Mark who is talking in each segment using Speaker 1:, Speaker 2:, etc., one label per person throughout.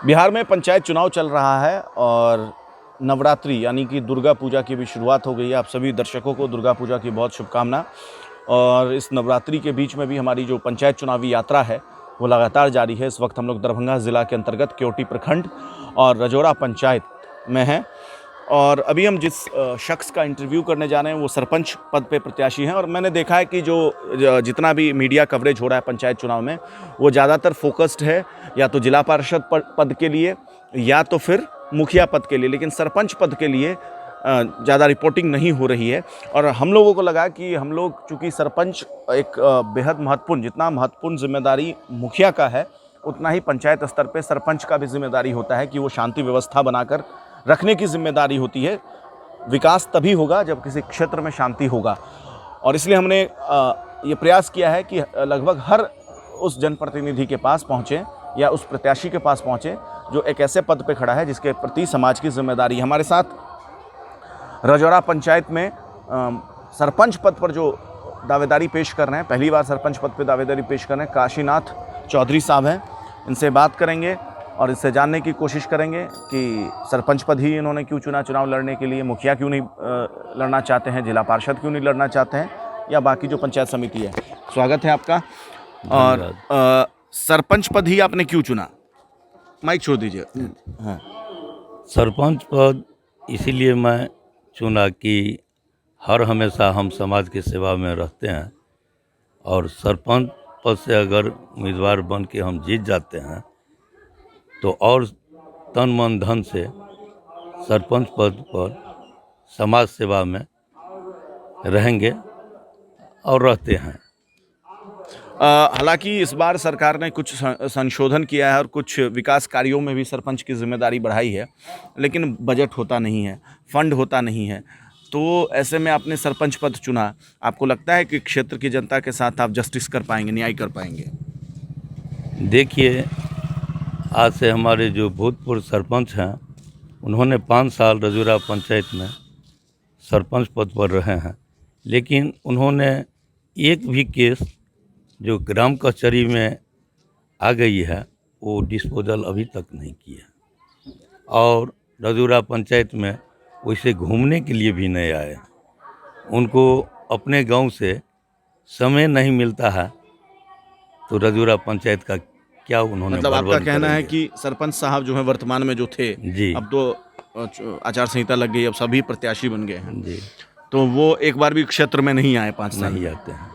Speaker 1: बिहार में पंचायत चुनाव चल रहा है और नवरात्रि यानी कि दुर्गा पूजा की भी शुरुआत हो गई है। आप सभी दर्शकों को दुर्गा पूजा की बहुत शुभकामना। और इस नवरात्रि के बीच में भी हमारी जो पंचायत चुनावी यात्रा है वो लगातार जारी है। इस वक्त हम लोग दरभंगा ज़िला के अंतर्गत केवटी प्रखंड और रजौरा पंचायत में हैं और अभी हम जिस शख्स का इंटरव्यू करने जा रहे हैं वो सरपंच पद पे प्रत्याशी हैं। और मैंने देखा है कि जो जितना भी मीडिया कवरेज हो रहा है पंचायत चुनाव में वो ज़्यादातर फोकस्ड है या तो जिला पार्षद पद के लिए या तो फिर मुखिया पद के लिए, लेकिन सरपंच पद के लिए ज़्यादा रिपोर्टिंग नहीं हो रही है। और हम लोगों को लगा कि हम लोग चूँकि सरपंच एक बेहद महत्वपूर्ण, जितना महत्वपूर्ण जिम्मेदारी मुखिया का है उतना ही पंचायत स्तर पे सरपंच का भी जिम्मेदारी होता है कि वो शांति व्यवस्था बनाकर रखने की जिम्मेदारी होती है। विकास तभी होगा जब किसी क्षेत्र में शांति होगा। और इसलिए हमने ये प्रयास किया है कि लगभग हर उस जनप्रतिनिधि के पास पहुँचें या उस प्रत्याशी के पास पहुँचें जो एक ऐसे पद पे खड़ा है जिसके प्रति समाज की जिम्मेदारी। हमारे साथ रजौरा पंचायत में सरपंच पद पर जो दावेदारी पेश कर रहे हैं, पहली बार सरपंच पद पे दावेदारी पेश कर रहे हैं, काशीनाथ चौधरी साहब हैं। इनसे बात करेंगे और इससे जानने की कोशिश करेंगे कि सरपंच पद ही इन्होंने क्यों चुना चुनाव लड़ने के लिए, मुखिया क्यों नहीं लड़ना चाहते हैं, जिला पार्षद क्यों नहीं लड़ना चाहते हैं, या बाकी जो पंचायत समिति है। स्वागत है आपका। और सरपंच पद ही आपने क्यों चुना? माइक छोड़ दीजिए। हाँ,
Speaker 2: सरपंच पद इसीलिए मैं चुना कि हर हमेशा हम समाज की सेवा में रहते हैं और सरपंच पद से अगर उम्मीदवार बन के हम जीत जाते हैं तो और तन मन धन से सरपंच पद पर समाज सेवा में रहेंगे और रहते हैं।
Speaker 1: हालांकि इस बार सरकार ने कुछ संशोधन किया है और कुछ विकास कार्यों में भी सरपंच की जिम्मेदारी बढ़ाई है, लेकिन बजट होता नहीं है, फंड होता नहीं है। तो ऐसे में आपने सरपंच पद चुना, आपको लगता है कि क्षेत्र की जनता के साथ आप जस्टिस कर पाएंगे, न्याय कर पाएंगे?
Speaker 2: देखिए, आज से हमारे जो भूतपूर्व सरपंच हैं उन्होंने 5 साल रजौरा पंचायत में सरपंच पद पर रहे हैं, लेकिन उन्होंने एक भी केस जो ग्राम कचहरी में आ गई है वो डिस्पोजल अभी तक नहीं किया और रजौरा पंचायत में वैसे घूमने के लिए भी नहीं आए। उनको अपने गांव से समय नहीं मिलता है तो रजौरा पंचायत का क्या उन्होंने
Speaker 1: मतलब आपका कहना है कि सरपंच साहब जो है वर्तमान में जो थे जी, अब तो आचार संहिता लग गई, अब सभी प्रत्याशी बन गए हैं जी, तो वो एक बार भी क्षेत्र में नहीं आए, 5 साल
Speaker 2: नहीं आते हैं।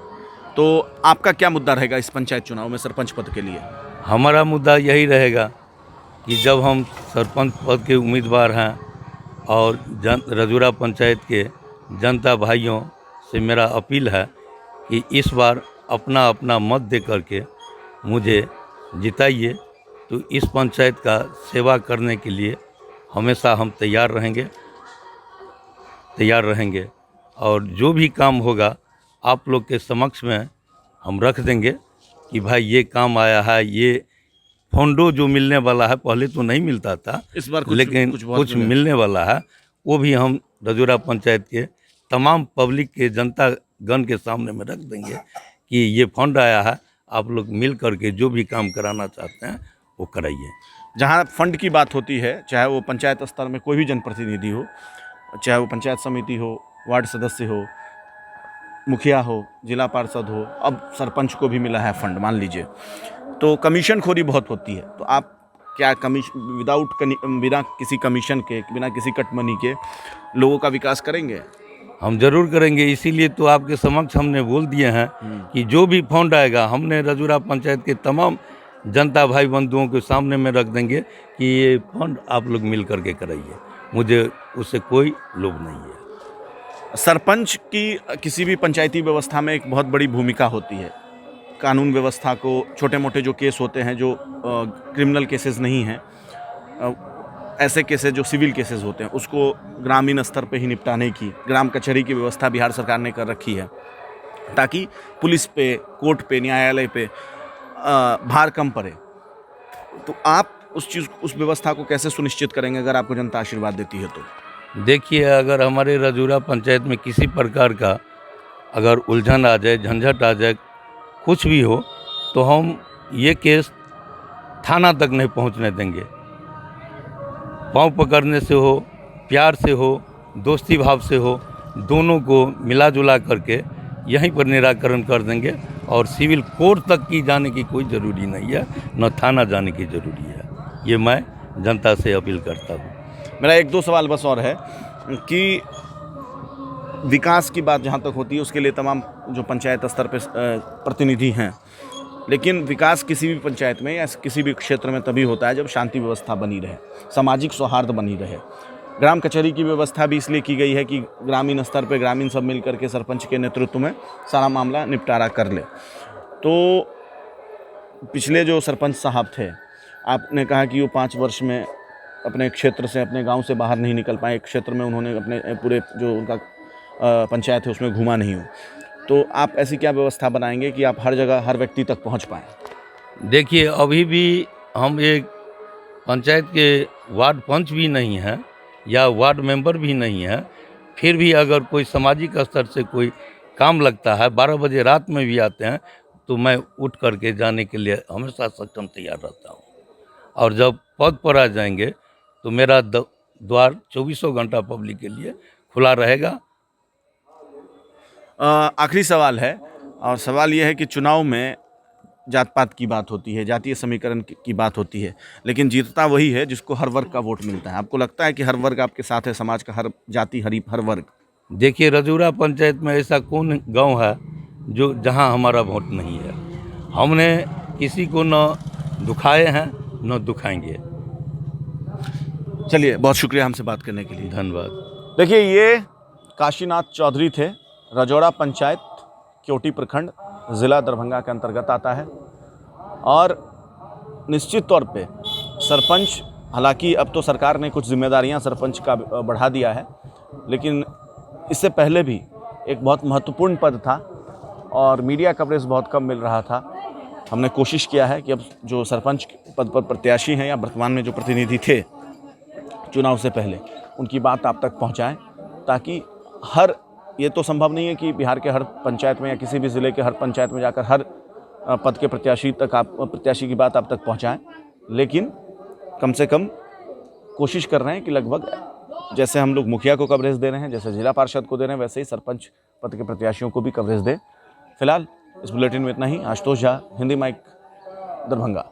Speaker 1: तो आपका क्या मुद्दा रहेगा इस पंचायत चुनाव में सरपंच पद के लिए?
Speaker 2: हमारा मुद्दा यही रहेगा कि जब हम सरपंच पद के उम्मीदवार हैं और रजौरा पंचायत के जनता भाइयों से मेरा अपील है कि इस बार अपना अपना मत दे करके मुझे जिताइए, तो इस पंचायत का सेवा करने के लिए हमेशा हम तैयार रहेंगे और जो भी काम होगा आप लोग के समक्ष में हम रख देंगे कि भाई ये काम आया है, ये फंडो जो मिलने वाला है, पहले तो नहीं मिलता था
Speaker 1: इस बार
Speaker 2: लेकिन कुछ मिलने वाला है, वो भी हम रजौरा पंचायत के तमाम पब्लिक के जनता गण के सामने में रख देंगे कि ये फंड आया है, आप लोग मिल करके जो भी काम कराना चाहते हैं वो कराइए।
Speaker 1: जहाँ फंड की बात होती है, चाहे वो पंचायत स्तर में कोई भी जनप्रतिनिधि हो, चाहे वो पंचायत समिति हो, वार्ड सदस्य हो, मुखिया हो, जिला पार्षद हो, अब सरपंच को भी मिला है फंड मान लीजिए, तो कमीशन खोरी बहुत होती है। तो आप क्या बिना किसी कमीशन के, बिना किसी कट मनी के लोगों का विकास करेंगे?
Speaker 2: हम जरूर करेंगे, इसीलिए तो आपके समक्ष हमने बोल दिए हैं कि जो भी फंड आएगा हमने रजौरा पंचायत के तमाम जनता भाई बंधुओं के सामने में रख देंगे कि ये फंड आप लोग मिल करके कराइए। मुझे उससे कोई लोभ नहीं है।
Speaker 1: सरपंच की किसी भी पंचायती व्यवस्था में एक बहुत बड़ी भूमिका होती है। कानून व्यवस्था को, छोटे मोटे जो केस होते हैं जो क्रिमिनल केसेस नहीं हैं, ऐसे केसेस जो सिविल केसेस होते हैं उसको ग्रामीण स्तर पे ही निपटाने की ग्राम कचहरी की व्यवस्था बिहार सरकार ने कर रखी है ताकि पुलिस पे, कोर्ट पे, न्यायालय पे भार कम पड़े। तो आप उस व्यवस्था को कैसे सुनिश्चित करेंगे अगर आपको जनता आशीर्वाद देती है तो?
Speaker 2: देखिए, अगर हमारे रजौरा पंचायत में किसी प्रकार का अगर उलझन आ जाए, झंझट आ जाए, कुछ भी हो, तो हम ये केस थाना तक नहीं पहुंचने देंगे। पाँव पकड़ने से हो, प्यार से हो, दोस्ती भाव से हो, दोनों को मिला जुला करके यहीं पर निराकरण कर देंगे। और सिविल कोर्ट तक की जाने की कोई ज़रूरी नहीं है, न थाना जाने की ज़रूरी है। ये मैं जनता से अपील करता हूँ।
Speaker 1: मेरा एक दो सवाल बस और है कि विकास की बात जहाँ तक होती है उसके लिए तमाम जो पंचायत स्तर पे प्रतिनिधि हैं, लेकिन विकास किसी भी पंचायत में या किसी भी क्षेत्र में तभी होता है जब शांति व्यवस्था बनी रहे, सामाजिक सौहार्द बनी रहे। ग्राम कचहरी की व्यवस्था भी इसलिए की गई है कि ग्रामीण स्तर पे ग्रामीण सब मिल करके सरपंच के नेतृत्व में सारा मामला निपटारा कर ले। तो पिछले जो सरपंच साहब थे, आपने कहा कि वो 5 वर्ष में अपने क्षेत्र से, अपने गांव से बाहर नहीं निकल पाए, क्षेत्र में उन्होंने अपने पूरे जो उनका पंचायत है उसमें घूमा नहीं हो। तो आप ऐसी क्या व्यवस्था बनाएंगे कि आप हर जगह हर व्यक्ति तक पहुंच पाएँ?
Speaker 2: देखिए, अभी भी हम एक पंचायत के वार्ड पंच भी नहीं हैं या वार्ड मेंबर भी नहीं है, फिर भी अगर कोई सामाजिक स्तर से कोई काम लगता है, 12 बजे रात में भी आते हैं, तो मैं उठ करके जाने के लिए हमेशा सक्षम तैयार रहता हूँ। और जब पद पर आ जाएंगे तो मेरा द्वार 24 घंटा पब्लिक के लिए खुला रहेगा।
Speaker 1: आखिरी सवाल है, और सवाल ये है कि चुनाव में जात पात की बात होती है, जातीय समीकरण की बात होती है, लेकिन जीतता वही है जिसको हर वर्ग का वोट मिलता है। आपको लगता है कि हर वर्ग आपके साथ है, समाज का हर जाति हर वर्ग?
Speaker 2: देखिए, रजौरा पंचायत में ऐसा कौन गांव है जो जहां हमारा वोट नहीं है। हमने किसी को न दुखाए हैं न दुखाएंगे।
Speaker 1: चलिए, बहुत शुक्रिया हमसे बात करने के लिए।
Speaker 2: धन्यवाद।
Speaker 1: देखिए, ये काशीनाथ चौधरी थे, रजौरा पंचायत, क्योटी प्रखंड, ज़िला दरभंगा के अंतर्गत आता है। और निश्चित तौर पे सरपंच, हालांकि अब तो सरकार ने कुछ जिम्मेदारियां सरपंच का बढ़ा दिया है, लेकिन इससे पहले भी एक बहुत महत्वपूर्ण पद था और मीडिया कवरेज बहुत कम मिल रहा था। हमने कोशिश किया है कि अब जो सरपंच पद पर प्रत्याशी हैं या वर्तमान में जो प्रतिनिधि थे चुनाव से पहले, उनकी बात आप तक पहुंचाएं, ताकि ये तो संभव नहीं है कि बिहार के हर पंचायत में या किसी भी ज़िले के हर पंचायत में जाकर हर पद के प्रत्याशी की बात आप तक पहुंचाएं, लेकिन कम से कम कोशिश कर रहे हैं कि लगभग जैसे हम लोग मुखिया को कवरेज दे रहे हैं, जैसे जिला पार्षद को दे रहे हैं, वैसे ही सरपंच पद के प्रत्याशियों को भी कवरेज दें। फिलहाल इस बुलेटिन में इतना ही। आशुतोष झा, हिंदी माइक, दरभंगा।